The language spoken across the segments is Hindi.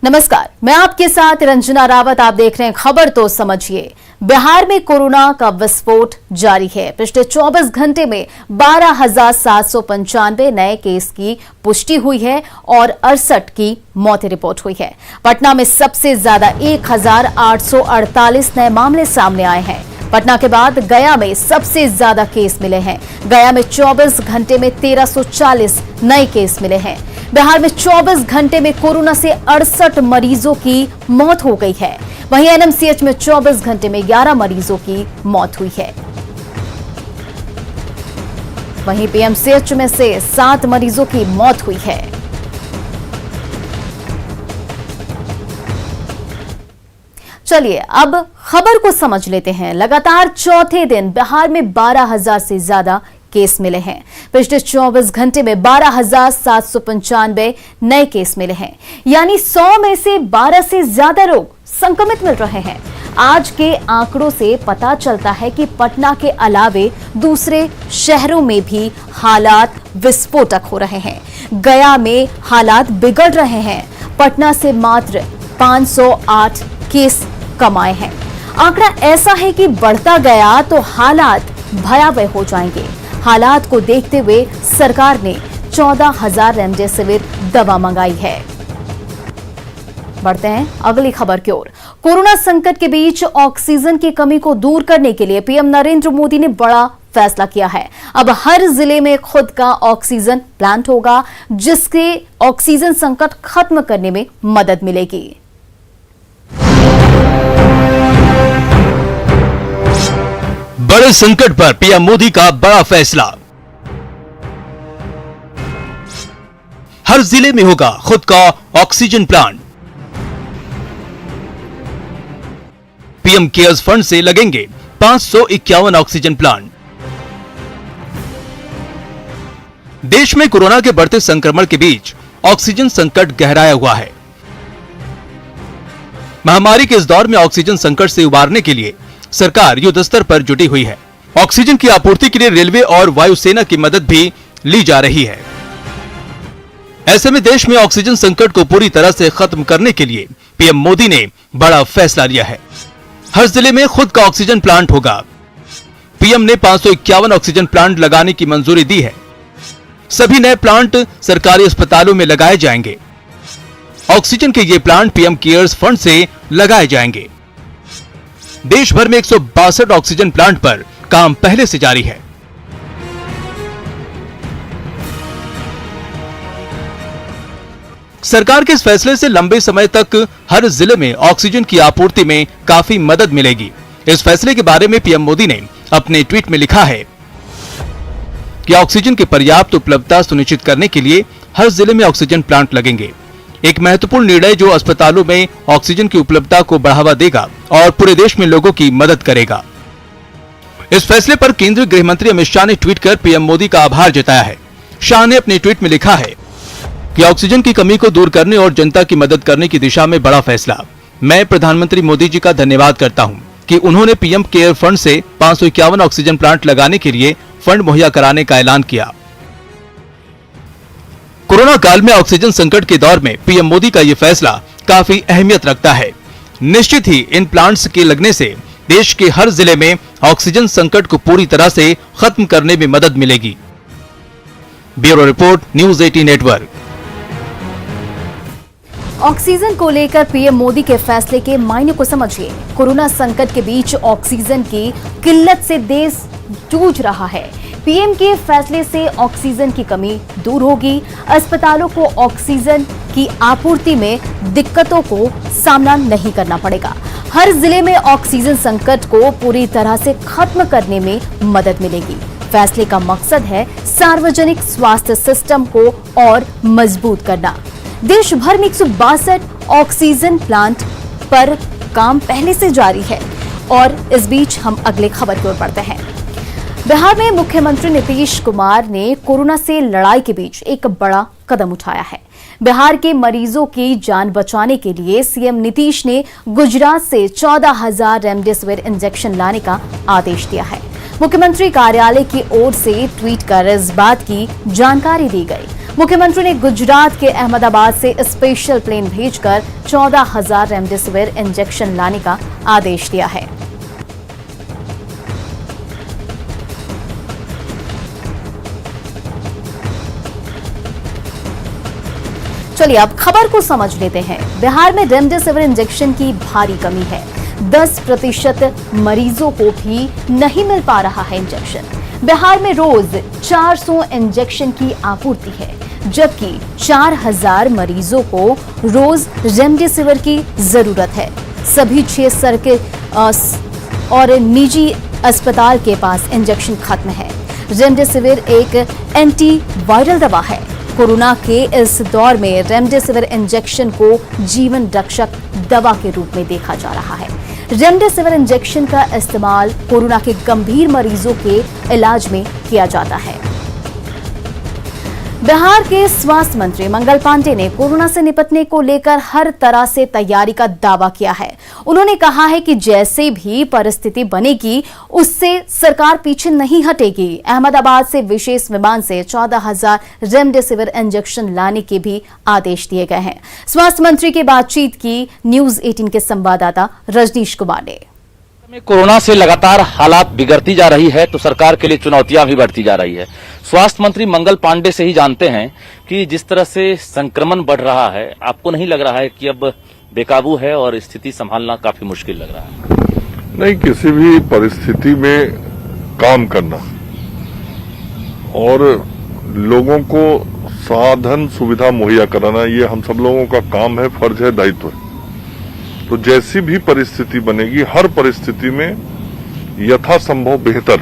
नमस्कार, मैं आपके साथ रंजना रावत। आप देख रहे हैं खबर तो समझिए। बिहार में कोरोना का विस्फोट जारी है। पिछले 24 घंटे में 12,795 नए केस की पुष्टि हुई है और 68 की मौतें रिपोर्ट हुई है। पटना में सबसे ज्यादा 1,848 नए मामले सामने आए हैं। पटना के बाद गया में सबसे ज्यादा केस मिले हैं। गया में 24 घंटे में 1,340 नए केस मिले हैं। बिहार में 24 घंटे में कोरोना से 68 मरीजों की मौत हो गई है। वहीं एनएमसीएच में 24 घंटे में 11 मरीजों की मौत हुई है। वहीं पीएमसीएच में से 7 मरीजों की मौत हुई है। चलिए अब खबर को समझ लेते हैं। लगातार चौथे दिन बिहार में 12,000 से ज्यादा केस मिले हैं। पिछले 24 घंटे में 12,795 नए केस मिले हैं, यानी 100 में से 12 से ज्यादा लोग संक्रमित मिल रहे हैं। आज के आंकड़ों से पता चलता है कि पटना के अलावे दूसरे शहरों में भी हालात विस्फोटक हो रहे हैं। गया में हालात बिगड़ रहे हैं। पटना से मात्र 508 केस कम आए हैं। आंकड़ा ऐसा है कि बढ़ता गया तो हालात भयावह हो जाएंगे। हालात को देखते हुए सरकार ने 14,000 रेमडेसिविर दवा मंगाई है। बढ़ते हैं अगली खबर की ओर। कोरोना संकट के बीच ऑक्सीजन की कमी को दूर करने के लिए पीएम नरेंद्र मोदी ने बड़ा फैसला किया है। अब हर जिले में खुद का ऑक्सीजन प्लांट होगा, जिससे ऑक्सीजन संकट खत्म करने में मदद मिलेगी। बड़े संकट पर पीएम मोदी का बड़ा फैसला। हर जिले में होगा खुद का oxygen plant. PM cares fund से लगेंगे 551 ऑक्सीजन प्लांट। देश में कोरोना के बढ़ते संक्रमण के बीच ऑक्सीजन संकट गहराया हुआ है। महामारी के इस दौर में ऑक्सीजन संकट से उबारने के लिए सरकार युद्ध स्तर पर जुटी हुई है। ऑक्सीजन की आपूर्ति के लिए रेलवे और वायुसेना की मदद भी ली जा रही है। ऐसे में देश में ऑक्सीजन संकट को पूरी तरह से खत्म करने के लिए पीएम मोदी ने बड़ा फैसला लिया है। हर जिले में खुद का ऑक्सीजन प्लांट होगा। पीएम ने 551 ऑक्सीजन प्लांट लगाने की मंजूरी दी है। सभी नए प्लांट सरकारी अस्पतालों में लगाए जाएंगे। ऑक्सीजन के ये प्लांट पीएम केयर्स फंड से लगाए जाएंगे। देश भर में 162 ऑक्सीजन प्लांट पर काम पहले से जारी है। सरकार के इस फैसले से लंबे समय तक हर जिले में ऑक्सीजन की आपूर्ति में काफी मदद मिलेगी। इस फैसले के बारे में पीएम मोदी ने अपने ट्वीट में लिखा है कि ऑक्सीजन की पर्याप्त उपलब्धता सुनिश्चित करने के लिए हर जिले में ऑक्सीजन प्लांट लगेंगे। एक महत्वपूर्ण निर्णय जो अस्पतालों में ऑक्सीजन की उपलब्धता को बढ़ावा देगा और पूरे देश में लोगों की मदद करेगा। इस फैसले पर केंद्रीय गृह मंत्री अमित शाह ने ट्वीट कर पीएम मोदी का आभार जताया है। शाह ने अपने ट्वीट में लिखा है कि ऑक्सीजन की कमी को दूर करने और जनता की मदद करने की दिशा में बड़ा फैसला। मैं प्रधानमंत्री मोदी जी का धन्यवाद करता हूं कि उन्होंने पीएम केयर फंड से 551 ऑक्सीजन प्लांट लगाने के लिए फंड मुहैया कराने का ऐलान किया। कोरोना काल में ऑक्सीजन संकट के दौर में पीएम मोदी का यह फैसला काफी अहमियत रखता है। निश्चित ही इन प्लांट्स के लगने से देश के हर जिले में ऑक्सीजन संकट को पूरी तरह से खत्म करने में मदद मिलेगी। Bureau report, news 18 network. Oxygen को लेकर पीएम मोदी के फैसले के मायने को समझिए। कोरोना संकट के बीच ऑक्सीजन की किल्लत से देश जूझ रहा है। पीएम के फैसले से ऑक्सीजन की कमी दूर होगी। अस्पतालों को ऑक्सीजन की आपूर्ति में दिक्कतों को सामना नहीं करना पड़ेगा। हर जिले में ऑक्सीजन संकट को पूरी तरह से खत्म करने में मदद मिलेगी। फैसले का मकसद है सार्वजनिक स्वास्थ्य सिस्टम को और मजबूत करना। देश भर में 162 ऑक्सीजन प्लांट पर काम पहले से जारी है। और इस बीच हम अगले खबर की ओर बढ़ते हैं। बिहार में मुख्यमंत्री नीतीश कुमार ने कोरोना से लड़ाई के बीच एक बड़ा कदम उठाया है। बिहार के मरीजों की जान बचाने के लिए सीएम नीतीश ने गुजरात से 14,000 रेमडेसिविर इंजेक्शन लाने का आदेश दिया है। मुख्यमंत्री कार्यालय की ओर से ट्वीट कर इस बात की जानकारी दी गई। मुख्यमंत्री ने गुजरात के अहमदाबाद से स्पेशल प्लेन भेजकर 14,000 रेमडेसिविर इंजेक्शन लाने का आदेश दिया है। चलिए अब खबर को समझ लेते हैं। बिहार में रेमडेसिविर इंजेक्शन की भारी कमी है। 10% मरीजों को भी नहीं मिल पा रहा है इंजेक्शन। बिहार में रोज 400 इंजेक्शन की आपूर्ति है, जबकि 4,000 मरीजों को रोज रेमडेसिविर की जरूरत है। सभी 6 सरकारी और निजी अस्पताल के पास इंजेक्शन खत्म है। रेमडेसिविर एक एंटीवायरल दवा है। कोरोना के इस दौर में रेमडेसिविर इंजेक्शन को जीवन रक्षक दवा के रूप में देखा जा रहा है। रेमडेसिविर इंजेक्शन का इस्तेमाल कोरोना के गंभीर मरीजों के इलाज में किया जाता है। बिहार के स्वास्थ्य मंत्री मंगल पांडे ने कोरोना से निपटने को लेकर हर तरह से तैयारी का दावा किया है। उन्होंने कहा है कि जैसे भी परिस्थिति बनेगी उससे सरकार पीछे नहीं हटेगी। अहमदाबाद से विशेष विमान से 14,000 रेमडेसिविर इंजेक्शन लाने के भी आदेश दिए गए हैं। स्वास्थ्य मंत्री की बातचीत की न्यूज 18 के संवाददाता रजनीश कुमार ने। कोरोना से लगातार हालात बिगड़ती जा रही है तो सरकार के लिए चुनौतियां भी बढ़ती जा रही है। स्वास्थ्य मंत्री मंगल पांडे से ही जानते हैं कि जिस तरह से संक्रमण बढ़ रहा है, आपको नहीं लग रहा है कि अब बेकाबू है और स्थिति संभालना काफी मुश्किल लग रहा है? नहीं, किसी भी परिस्थिति में काम करना और लोगों को साधन सुविधा मुहैया कराना, ये हम सब लोगों का काम है, फर्ज है, दायित्व है। तो जैसी भी परिस्थिति बनेगी, हर परिस्थिति में यथासंभव बेहतर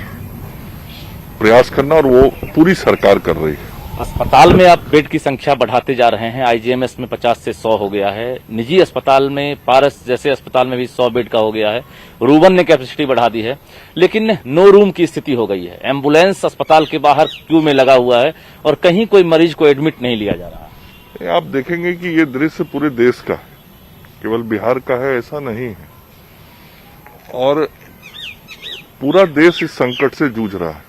प्रयास करना, और वो पूरी सरकार कर रही है। अस्पताल में आप बेड की संख्या बढ़ाते जा रहे हैं। आईजीएमएस में 50 से 100 हो गया है। निजी अस्पताल में पारस जैसे अस्पताल में भी 100 बेड का हो गया है। रूबन ने कैपेसिटी बढ़ा दी है, लेकिन नो रूम की स्थिति हो गई है। एम्बुलेंस अस्पताल के बाहर क्यू में लगा हुआ है और कहीं कोई मरीज को एडमिट नहीं लिया जा रहा। आप देखेंगे कि ये दृश्य पूरे देश का है, केवल बिहार का है ऐसा नहीं है, और पूरा देश इस संकट से जूझ रहा है।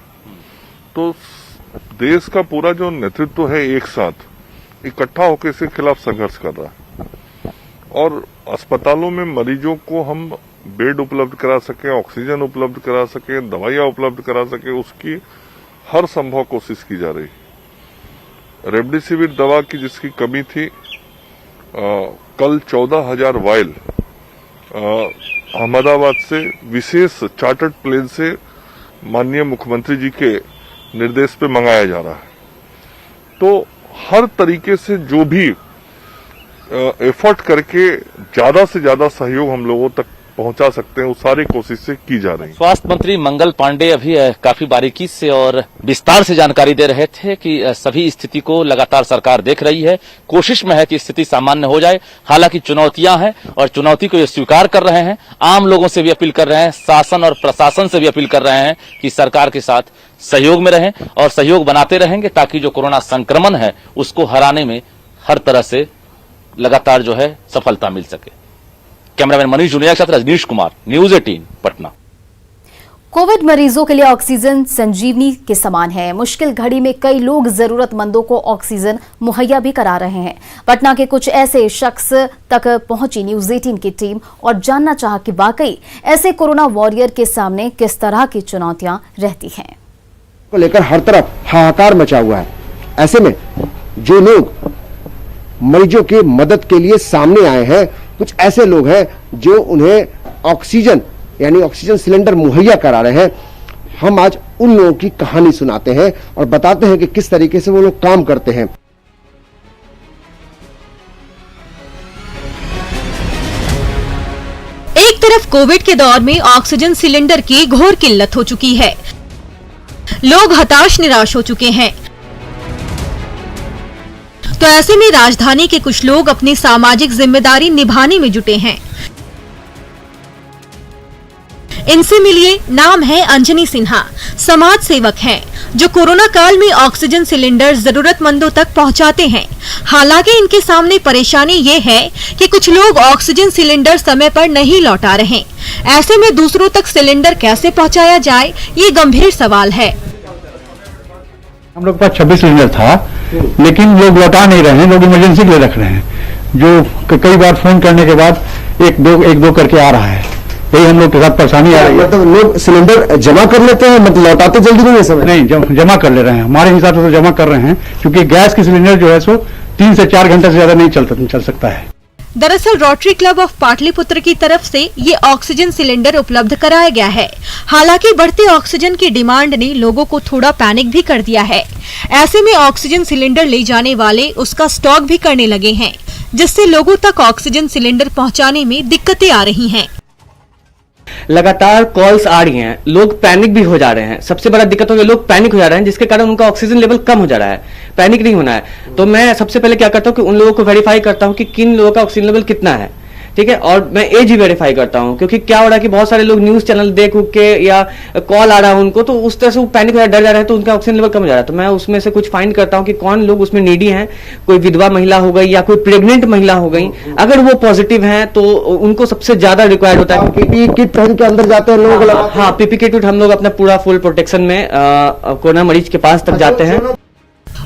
तो देश का पूरा जो नेतृत्व है एक साथ इकट्ठा होकर इसके खिलाफ संघर्ष कर रहा है, और अस्पतालों में मरीजों को हम बेड उपलब्ध करा सके, ऑक्सीजन उपलब्ध करा सके, दवाइयां उपलब्ध करा सके, उसकी हर संभव कोशिश की जा रही है। रेमडेसिविर दवा की जिसकी कमी थी, कल 14,000 वायल अहमदाबाद से विशेष चार्टर्ड प्लेन से माननीय मुख्यमंत्री जी के निर्देश पे मंगाया जा रहा है। तो हर तरीके से जो भी एफर्ट करके ज्यादा से ज्यादा सहयोग हम लोगों तक पहुंचा सकते हैं, वो सारी कोशिशें की जा रही हैं। स्वास्थ्य मंत्री मंगल पांडे अभी काफी बारीकी से और विस्तार से जानकारी दे रहे थे कि सभी स्थिति को लगातार सरकार देख रही है, कोशिश में है कि स्थिति सामान्य हो जाए। हालांकि चुनौतियां हैं और चुनौती को ये स्वीकार कर रहे हैं। आम लोगों से भी अपील कर रहे हैं, शासन और प्रशासन से भी अपील कर रहे हैं कि सरकार के साथ सहयोग में रहें और सहयोग बनाते रहेंगे, ताकि जो कोरोना संक्रमण है उसको हराने में हर तरह से लगातार जो है सफलता मिल सके। कैमरामैन मनीष जुनिया के साथ रजनीश कुमार, न्यूज 18 पटना। कोविड मरीजों के लिए ऑक्सीजन संजीवनी के समान है। मुश्किल घड़ी में कई लोग जरूरतमंदों को ऑक्सीजन मुहैया भी करा रहे हैं। पटना के कुछ ऐसे शख्स तक पहुंची न्यूज 18 की टीम और जानना चाहा कि वाकई ऐसे कोरोना वॉरियर के सामने किस तरह की चुनौतियां रहती हैं। को लेकर हर तरफ हाहाकार मचा हुआ है। ऐसे में जो लोग मरीजों की मदद के लिए सामने आए हैं, कुछ ऐसे लोग हैं जो उन्हें ऑक्सीजन यानी ऑक्सीजन सिलेंडर मुहैया करा रहे हैं। हम आज उन लोगों की कहानी सुनाते हैं और बताते हैं कि किस तरीके से वो लोग काम करते हैं। एक तरफ कोविड के दौर में ऑक्सीजन सिलेंडर की घोर किल्लत हो चुकी है, लोग हताश निराश हो चुके हैं। तो ऐसे में राजधानी के कुछ लोग अपनी सामाजिक जिम्मेदारी निभाने में जुटे हैं। इनसे मिलिए, नाम है अंजनी सिन्हा, समाज सेवक हैं जो कोरोना काल में ऑक्सीजन सिलेंडर जरूरतमंदों तक पहुंचाते हैं। हालांकि इनके सामने परेशानी ये है कि कुछ लोग ऑक्सीजन सिलेंडर समय पर नहीं लौटा रहे। ऐसे में दूसरों तक सिलेंडर कैसे पहुंचाया जाए, ये गंभीर सवाल है। हम लोग के पास 26 सिलेंडर था, लेकिन लोग लौटा नहीं रहे हैं, लोग इमरजेंसी के लिए रख रहे हैं, जो कई बार फोन करने के बाद एक दो करके आ रहा है। यही हम लोग के साथ परेशानी आ रही है। मतलब लोग सिलेंडर जमा कर लेते हैं, मतलब लौटाते जल्दी नहीं है समय? नहीं, जमा कर ले रहे हैं, हमारे हिसाब से तो जमा कर रहे हैं, क्योंकि गैस की सिलेंडर जो है सो 3 से 4 घंटे से ज्यादा नहीं चल सकता है। दरअसल रोटरी क्लब ऑफ पाटलिपुत्र की तरफ से ये ऑक्सीजन सिलेंडर उपलब्ध कराया गया है। हालांकि बढ़ते ऑक्सीजन की डिमांड ने लोगों को थोड़ा पैनिक भी कर दिया है। ऐसे में ऑक्सीजन सिलेंडर ले जाने वाले उसका स्टॉक भी करने लगे हैं, जिससे लोगों तक ऑक्सीजन सिलेंडर पहुंचाने में दिक्कतें आ रही हैं। लगातार कॉल्स आ रही हैं, लोग पैनिक भी हो जा रहे हैं। सबसे बड़ा दिक्कत हो गया, लोग पैनिक हो जा रहे हैं, जिसके कारण उनका ऑक्सीजन लेवल कम हो जा रहा है। पैनिक नहीं होना है। तो मैं सबसे पहले क्या करता हूं कि उन लोगों को वेरीफाई करता हूं कि किन लोगों का ऑक्सीजन लेवल कितना है, ठीक है, और मैं एज ही वेरीफाई करता हूं, क्योंकि क्या हो रहा है कि बहुत सारे लोग न्यूज चैनल देख के या कॉल आ रहा है उनको, तो उस तरह से वो पैनिक हो डर जा रहे हैं, तो उनका ऑक्सीजन लेवल कम हो जा रहा है। तो मैं उसमें से कुछ फाइंड करता हूं कि कौन लोग उसमें नीडी हैं, कोई विधवा महिला हो गई या कोई प्रेग्नेंट महिला हो गई, अगर वो पॉजिटिव हैं तो उनको सबसे ज्यादा रिक्वायर्ड होता है। पीपीई किट पहन के अंदर जाते हैं लोग? हाँ, पीपी किट हम लोग अपना पूरा फुल प्रोटेक्शन में कोरोना मरीज के पास तक जाते हैं।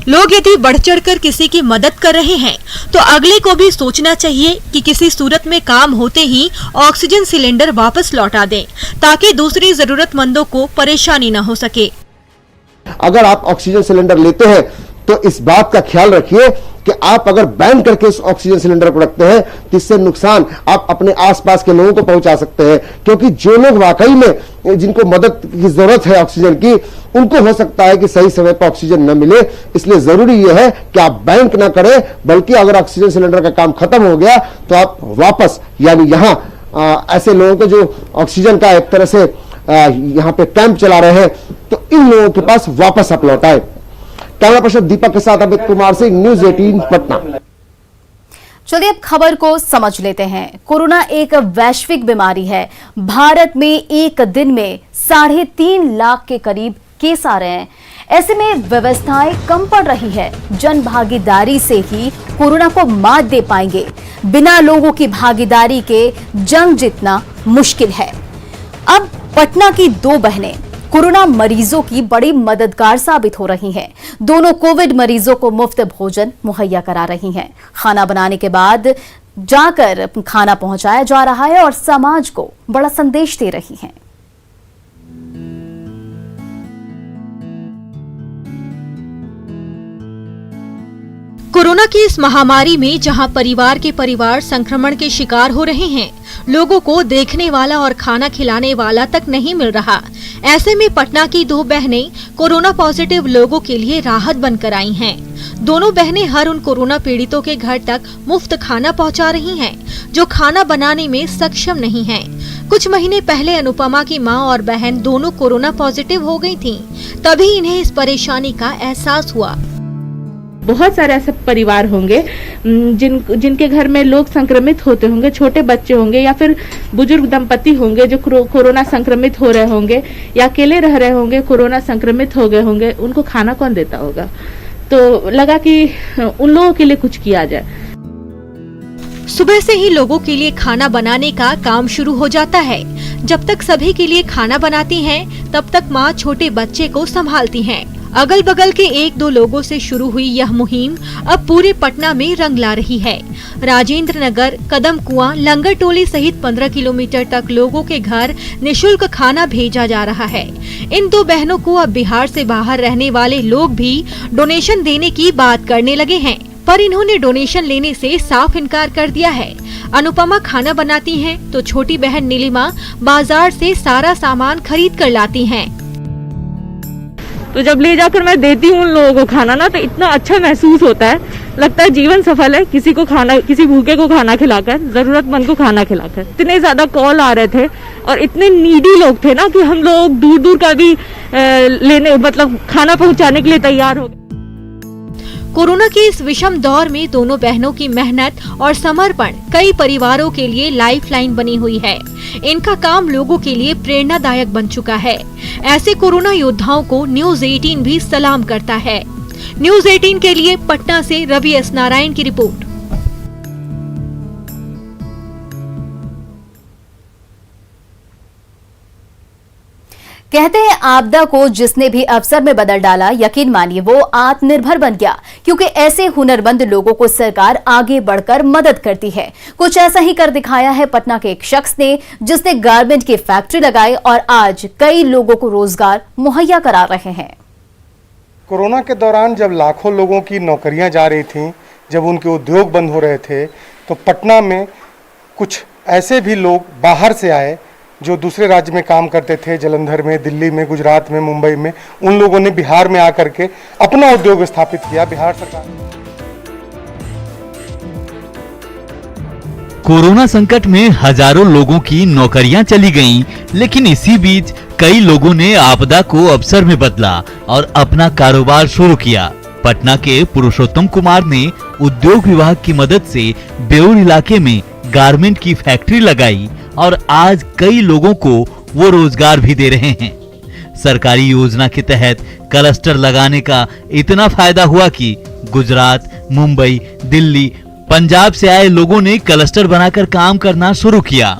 लोग यदि बढ़ चढ़कर किसी की मदद कर रहे हैं तो अगले को भी सोचना चाहिए कि किसी सूरत में काम होते ही ऑक्सीजन सिलेंडर वापस लौटा दें, ताकि दूसरे जरूरतमंदों को परेशानी न हो सके। अगर आप ऑक्सीजन सिलेंडर लेते हैं तो इस बात का ख्याल रखिए कि आप अगर बैन करके उस ऑक्सीजन सिलेंडर को रखते हैं तो इससे नुकसान आप अपने आसपास के लोगों को पहुंचा सकते हैं, क्योंकि जो लोग वाकई में जिनको मदद की जरूरत है ऑक्सीजन की, उनको हो सकता है कि सही समय पर ऑक्सीजन न मिले। इसलिए जरूरी यह है कि आप बैंक ना करें, बल्कि अगर ऑक्सीजन सिलेंडर का काम खत्म हो गया तो आप वापस, यानी यहां ऐसे लोगों को जो ऑक्सीजन का एक तरह से यहां पे कैंप चला रहे हैं, तो इन लोगों के पास वापस आप लौटाएं। कैमरा पर्सन दीपक के साथ अमित कुमार सिंह, न्यूज 18 पटना। चलिए अब खबर को समझ लेते हैं। कोरोना एक वैश्विक बीमारी है। भारत में एक दिन में 3.5 लाख के करीब केस आ रहे हैं। ऐसे में व्यवस्थाएं कम पड़ रही है। जन भागीदारी से ही कोरोना को मात दे पाएंगे। बिना लोगों की भागीदारी के जंग जीतना मुश्किल है। अब पटना की 2 बहनें कोरोना मरीजों की बड़ी मददगार साबित हो रही हैं। दोनों कोविड मरीजों को मुफ्त भोजन मुहैया करा रही हैं। खाना बनाने के बाद जाकर खाना पहुंचाया जा रहा है और समाज को बड़ा संदेश दे रही हैं। कोरोना की इस महामारी में जहां परिवार के परिवार संक्रमण के शिकार हो रहे हैं, लोगों को देखने वाला और खाना खिलाने वाला तक नहीं मिल रहा। ऐसे में पटना की 2 बहनें कोरोना पॉजिटिव लोगों के लिए राहत बनकर आई हैं। दोनों बहनें हर उन कोरोना पीड़ितों के घर तक मुफ्त खाना पहुंचा रही हैं, जो खाना बनाने में सक्षम नहीं हैं। कुछ महीने पहले अनुपमा की मां और बहन दोनों कोरोना पॉजिटिव हो गई थीं। तभी इन्हें इस परेशानी का एहसास हुआ। बहुत सारे ऐसे परिवार होंगे जिनके घर में लोग संक्रमित होते होंगे, छोटे बच्चे होंगे या फिर बुजुर्ग दंपति होंगे जो कोरोना संक्रमित हो रहे होंगे या अकेले रह रहे होंगे, कोरोना संक्रमित हो गए होंगे। उनको खाना कौन देता होगा? तो लगा कि उन लोगों के लिए कुछ किया जाए। सुबह से ही लोगों के लिए खाना बनाने का काम शुरू हो जाता है। जब तक सभी के लिए खाना बनाती हैं, तब तक माँ छोटे बच्चे को संभालती हैं। अगल बगल के 1-2 लोगों से शुरू हुई यह मुहिम अब पूरे पटना में रंग ला रही है। राजेंद्र नगर, कदम कुआं, लंगर टोली सहित 15 किलोमीटर तक लोगों के घर निशुल्क खाना भेजा जा रहा है। इन 2 बहनों को अब बिहार से बाहर रहने वाले लोग भी डोनेशन देने की बात करने लगे हैं, पर इन्होंने डोनेशन लेने से साफ इनकार कर दिया है। अनुपमा खाना बनाती हैं, तो छोटी बहन नीलिमा बाजार से सारा सामान खरीद कर लाती हैं। तो जब ले जाकर मैं देती हूँ उन लोगों को खाना ना, तो इतना अच्छा महसूस होता है, लगता है जीवन सफल है। किसी को खाना, किसी भूखे को खाना खिलाकर, जरूरतमंद को खाना खिलाकर। इतने ज्यादा कॉल आ रहे थे और इतने नीडी लोग थे ना कि हम लोग दूर दूर का भी मतलब खाना पहुँचाने के लिए तैयार हो गए। कोरोना के इस विषम दौर में दोनों बहनों की मेहनत और समर्पण कई परिवारों के लिए लाइफलाइन बनी हुई है। इनका काम लोगों के लिए प्रेरणादायक बन चुका है। ऐसे कोरोना योद्धाओं को न्यूज 18 भी सलाम करता है। न्यूज 18 के लिए पटना से रवि एस नारायण की रिपोर्ट। कहते हैं आपदा को जिसने भी अवसर में बदल डाला, यकीन मानिए वो आत्मनिर्भर बन गया, क्योंकि ऐसे हुनरमंद लोगों को सरकार आगे बढ़कर मदद करती है। कुछ ऐसा ही कर दिखाया है पटना के एक शख्स ने, जिसने गारमेंट की फैक्ट्री लगाई और आज कई लोगों को रोजगार मुहैया करा रहे हैं। कोरोना के दौरान जब लाखों लोगों की नौकरियां जा रही थीं, जब उनके उद्योग बंद हो रहे थे, तो पटना में कुछ ऐसे भी लोग बाहर से आए जो दूसरे राज्य में काम करते थे, जलंधर में, दिल्ली में, गुजरात में, मुंबई में। उन लोगों ने बिहार में आकर के अपना उद्योग स्थापित किया। बिहार सरकार कोरोना संकट में हजारों लोगों की नौकरियां चली गईं, लेकिन इसी बीच कई लोगों ने आपदा को अवसर में बदला और अपना कारोबार शुरू किया। पटना के पुरुषोत्तम कुमार ने उद्योग विभाग की मदद से बेउर इलाके में गारमेंट की फैक्ट्री लगाई और आज कई लोगों को वो रोजगार भी दे रहे हैं। सरकारी योजना के तहत क्लस्टर लगाने का इतना फायदा हुआ कि गुजरात, मुंबई, दिल्ली, पंजाब से आए लोगों ने क्लस्टर बनाकर काम करना शुरू किया।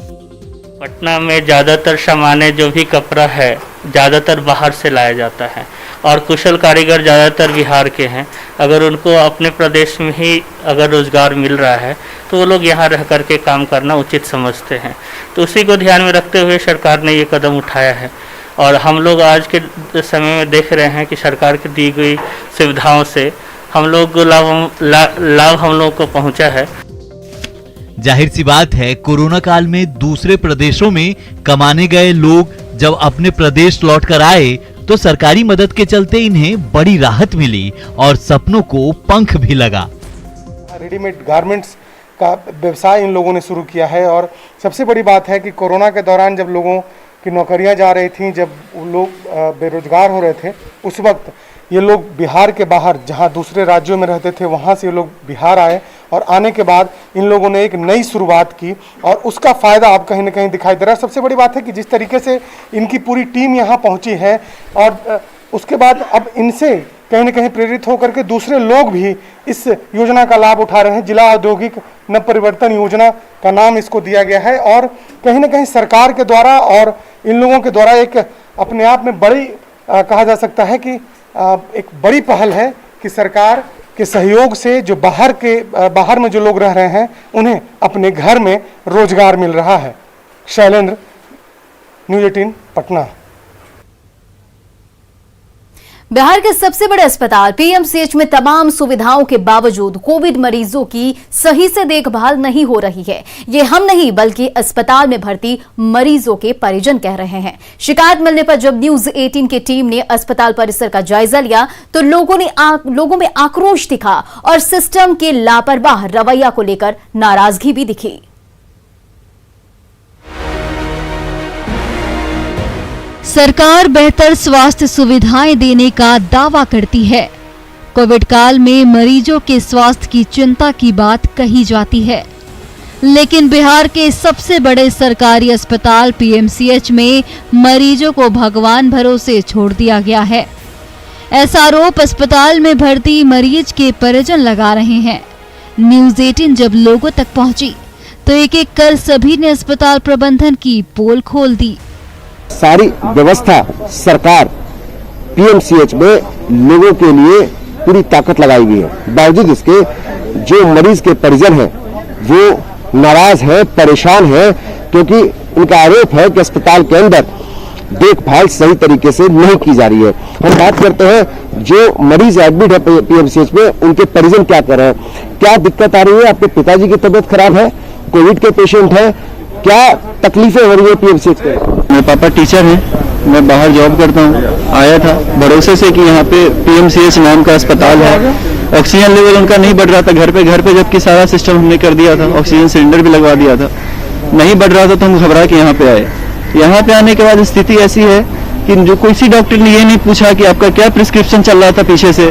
पटना में ज़्यादातर सामान जो भी कपड़ा है ज़्यादातर बाहर से लाया जाता है और कुशल कारीगर ज़्यादातर बिहार के हैं। अगर उनको अपने प्रदेश में ही अगर रोज़गार मिल रहा है तो वो लोग यहाँ रह कर के काम करना उचित समझते हैं। तो उसी को ध्यान में रखते हुए सरकार ने ये कदम उठाया है और हम लोग आज के समय में देख रहे हैं कि सरकार की दी गई सुविधाओं से हम लोग को लाभ हम लोग को पहुँचा है। जाहिर सी बात है, कोरोना काल में दूसरे प्रदेशों में कमाने गए लोग जब अपने प्रदेश लौट कर आए तो सरकारी मदद के चलते इन्हें बड़ी राहत मिली और सपनों को पंख भी लगा। रेडीमेड गारमेंट्स का व्यवसाय इन लोगों ने शुरू किया है और सबसे बड़ी बात है कि कोरोना के दौरान जब लोगों की नौकरियां जा रही थीं, जब लोग बेरोजगार हो रहे थे, उस वक्त ये लोग बिहार के बाहर, जहां दूसरे राज्यों में रहते थे, वहां से ये लोग बिहार आए और आने के बाद इन लोगों ने एक नई शुरुआत की और उसका फ़ायदा अब कहीं ना कहीं दिखाई दे रहा है। सबसे बड़ी बात है कि जिस तरीके से इनकी पूरी टीम यहाँ पहुँची है और उसके बाद अब इनसे कहीं ना कहीं प्रेरित होकर के दूसरे लोग भी इस योजना का लाभ उठा रहे हैं। जिला औद्योगिक नवपरिवर्तन योजना का नाम इसको दिया गया है और कहीं ना कहीं सरकार के द्वारा और इन लोगों के द्वारा एक अपने आप में बड़ी कहा जा सकता है कि एक बड़ी पहल है कि सरकार के सहयोग से जो बाहर में जो लोग रह रहे हैं उन्हें अपने घर में रोजगार मिल रहा है। शैलेंद्र, न्यूज़ 18 पटना। बिहार के सबसे बड़े अस्पताल पीएमसीएच में तमाम सुविधाओं के बावजूद कोविड मरीजों की सही से देखभाल नहीं हो रही है। ये हम नहीं बल्कि अस्पताल में भर्ती मरीजों के परिजन कह रहे हैं। शिकायत मिलने पर जब न्यूज़ 18 की टीम ने अस्पताल परिसर का जायजा लिया तो लोगों में आक्रोश दिखा और सिस्टम के लापरवाह रवैया को लेकर नाराजगी भी दिखी। सरकार बेहतर स्वास्थ्य सुविधाएं देने का दावा करती है। कोविड काल में मरीजों के स्वास्थ्य की चिंता की बात कही जाती है, लेकिन बिहार के सबसे बड़े सरकारी अस्पताल पीएमसीएच में मरीजों को भगवान भरोसे छोड़ दिया गया है। ऐसा आरोप अस्पताल में भर्ती मरीज के परिजन लगा रहे हैं। न्यूज़ 18 जब लोगों तक पहुंची तो एक एक कर सभी ने अस्पताल प्रबंधन की पोल खोल दी। सारी व्यवस्था सरकार पीएमसीएच में लोगों के लिए पूरी ताकत लगाई गई है। बावजूद इसके जो मरीज के परिजन हैं वो नाराज हैं, परेशान हैं, क्योंकि उनका आरोप है कि अस्पताल के अंदर देखभाल सही तरीके से नहीं की जा रही है। हम बात करते हैं जो मरीज एडमिट है पीएमसीएच में, उनके परिजन क्या कर रहे हैं, क्या दिक्कत आ रही है। आपके पिताजी की तबीयत खराब है, कोविड के पेशेंट है, क्या तकलीफें हो रही है पीएमसीएच में? मेरे पापा टीचर हैं, मैं बाहर जॉब करता हूँ। आया था भरोसे से कि यहाँ पे पीएमसीएच नाम का अस्पताल है। ऑक्सीजन लेवल उनका नहीं बढ़ रहा था घर पे जबकि सारा सिस्टम हमने कर दिया था, ऑक्सीजन सिलेंडर भी लगवा दिया था, नहीं बढ़ रहा था तो हम घबरा के यहाँ पे आए। यहाँ पे आने के बाद स्थिति ऐसी है कि जो किसी डॉक्टर ने ये नहीं पूछा कि आपका क्या प्रिस्क्रिप्शन चल रहा था, पीछे से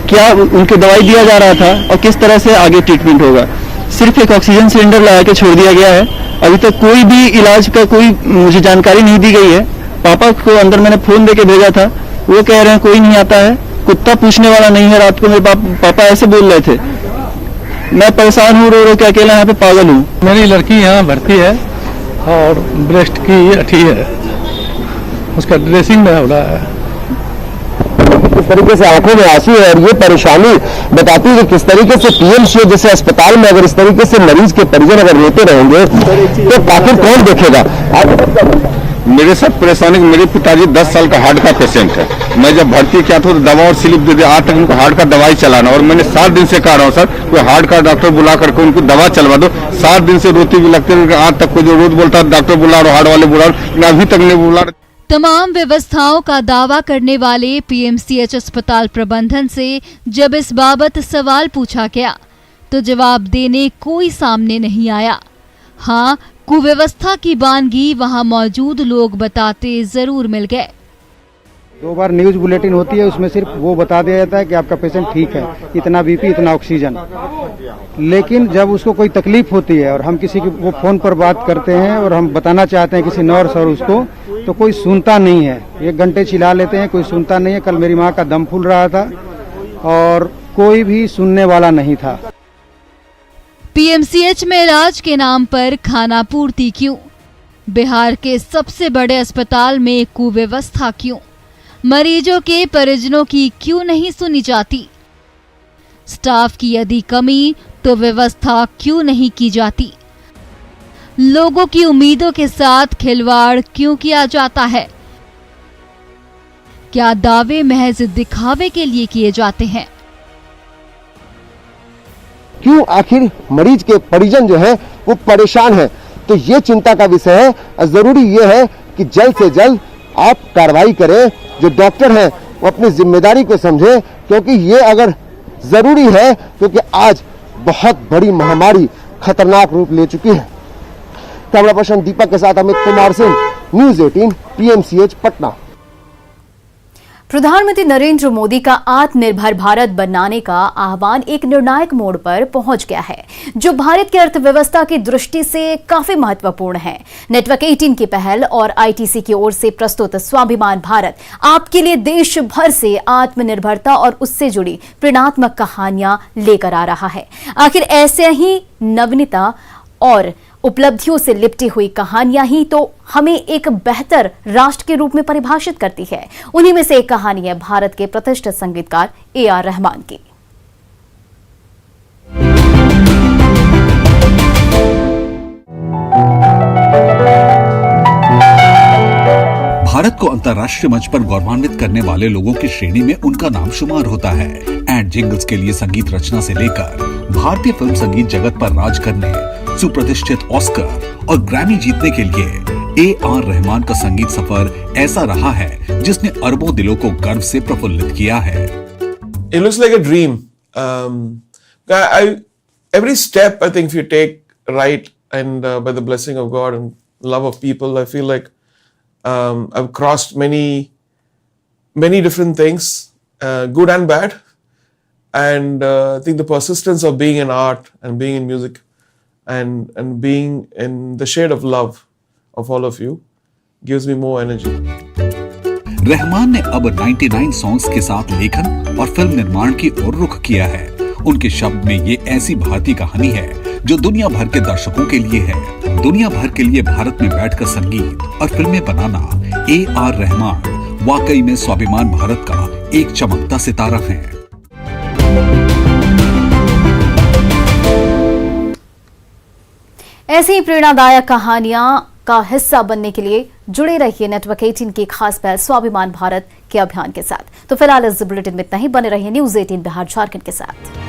क्या उनके दवाई दिया जा रहा था और किस तरह से आगे ट्रीटमेंट होगा। सिर्फ एक ऑक्सीजन सिलेंडर लगा के छोड़ दिया गया है। अभी तक कोई भी इलाज का कोई मुझे जानकारी नहीं दी गई है। पापा को अंदर मैंने फोन देके भेजा था, वो कह रहे हैं कोई नहीं आता है, कुत्ता पूछने वाला नहीं है। रात को मेरे पापा ऐसे बोल रहे थे। मैं परेशान हूँ, रो के अकेला यहाँ पे पागल हूँ। मेरी लड़की यहाँ भर्ती है और ब्रेस्ट की अठी है, उसका ड्रेसिंग में हो रहा है। किस तरीके से आंखों में आंसू है और ये परेशानी बताती है कि किस तरीके से पीएमसीएच जैसे अस्पताल में अगर इस तरीके से मरीज के परिजन अगर रोते रहेंगे तो आखिर कौन देखेगा। मेरे साथ परेशानी, मेरे पिताजी 10 साल का हार्ट का पेशेंट है। मैं जब भर्ती किया था तो दवा और स्लिप दे दिया, आज तक उनको हार्ट का दवाई चलाना, और मैंने 7 दिन से कह रहा हूँ सर कोई हार्ट का डॉक्टर बुला करके उनको दवा चलवा दो। 7 दिन से रोती भी लगती है, आज तक कोई जो रोज बोलता है डॉक्टर बुला रहा, हार्ट वाले बुला रहा, अभी तक नहीं बुला। तमाम व्यवस्थाओं का दावा करने वाले पीएमसीएच अस्पताल प्रबंधन से जब इस बाबत सवाल पूछा गया तो जवाब देने कोई सामने नहीं आया। हाँ, कुव्यवस्था की बानगी वहां मौजूद लोग बताते जरूर मिल गए। 2 बार न्यूज बुलेटिन होती है, उसमें सिर्फ वो बता दिया जाता है कि आपका पेशेंट ठीक है, इतना बीपी, इतना ऑक्सीजन। लेकिन जब उसको कोई तकलीफ होती है और हम किसी की वो फोन पर बात करते हैं और हम बताना चाहते हैं किसी नर्स और उसको, तो कोई सुनता नहीं है। 1 घंटे चिल्ला लेते हैं, कोई सुनता नहीं है। कल मेरी माँ का दम फूल रहा था और कोई भी सुनने वाला नहीं था। पीएमसीएच में इलाज के नाम पर खाना पूर्ति क्यों? बिहार के सबसे बड़े अस्पताल में कुव्यवस्था क्यों? मरीजों के परिजनों की क्यों नहीं सुनी जाती? स्टाफ की यदि कमी तो व्यवस्था क्यों नहीं की जाती? लोगों की उम्मीदों के साथ खिलवाड़ क्यों किया जाता है? क्या दावे महज दिखावे के लिए किए जाते हैं? क्यों आखिर मरीज के परिजन जो है वो परेशान है? तो ये चिंता का विषय है। जरूरी ये है कि जल्द से जल्द आप कार्रवाई करें, जो डॉक्टर हैं वो अपनी जिम्मेदारी को समझे, क्योंकि ये अगर जरूरी है क्योंकि आज बहुत बड़ी महामारी खतरनाक रूप ले चुकी है। कैमरा पर्सन दीपक के साथ अमित कुमार सिंह, न्यूज़ 18 पीएमसीएच पटना। प्रधानमंत्री नरेंद्र मोदी का आत्मनिर्भर भारत बनाने का आह्वान एक निर्णायक मोड़ पर पहुंच गया है, जो भारत की अर्थव्यवस्था की दृष्टि से काफी महत्वपूर्ण है। नेटवर्क 18 की पहल और आईटीसी की ओर से प्रस्तुत स्वाभिमान भारत आपके लिए देश भर से आत्मनिर्भरता और उससे जुड़ी प्रेरणात्मक कहानियां लेकर आ रहा है। आखिर ऐसे ही नवीनता और उपलब्धियों से लिपटी हुई कहानियां ही तो हमें एक बेहतर राष्ट्र के रूप में परिभाषित करती है। उन्हीं में से एक कहानी है भारत के प्रतिष्ठित संगीतकार AR रहमान की। भारत को अंतर्राष्ट्रीय मंच पर गौरवान्वित करने वाले लोगों की श्रेणी में उनका नाम शुमार होता है। एड जिंगल्स के लिए संगीत रचना से लेकर भारतीय फिल्म संगीत जगत पर राज करने, सुप्रतिष्ठित ऑस्कर और ग्रैमी जीतने के लिए AR रहमान का संगीत सफर ऐसा रहा है जिसने अरबों दिलों को गर्व से प्रफुल्लित किया है। It looks like a dream. Every step I think if you take right and by the blessing of God and love of people, I feel like I've crossed many different things, good and bad, and I think the persistence of being in art and being in music and being in the shade of love of all of you gives me more energy. Rahman ने अब 99 सॉन्ग्स के साथ लेखन और फिल्म निर्माण की ओर रुख किया है। उनके शब्द में ये ऐसी भारतीय कहानी है जो दुनिया भर के दर्शकों के लिए है। दुनिया भर के लिए भारत में बैठकर संगीत और फिल्में बनाना AR रहमान वाकई में स्वाभिमान भारत का एक चमकता सितारा है। ऐसी ही प्रेरणादायक कहानियां का हिस्सा बनने के लिए जुड़े रहिए नेटवर्क 18 की खास पहल स्वाभिमान भारत के अभियान के साथ। तो फिलहाल इस बुलेटिन में इतना ही। बने रहिए न्यूज़ 18 बिहार झारखंड के साथ।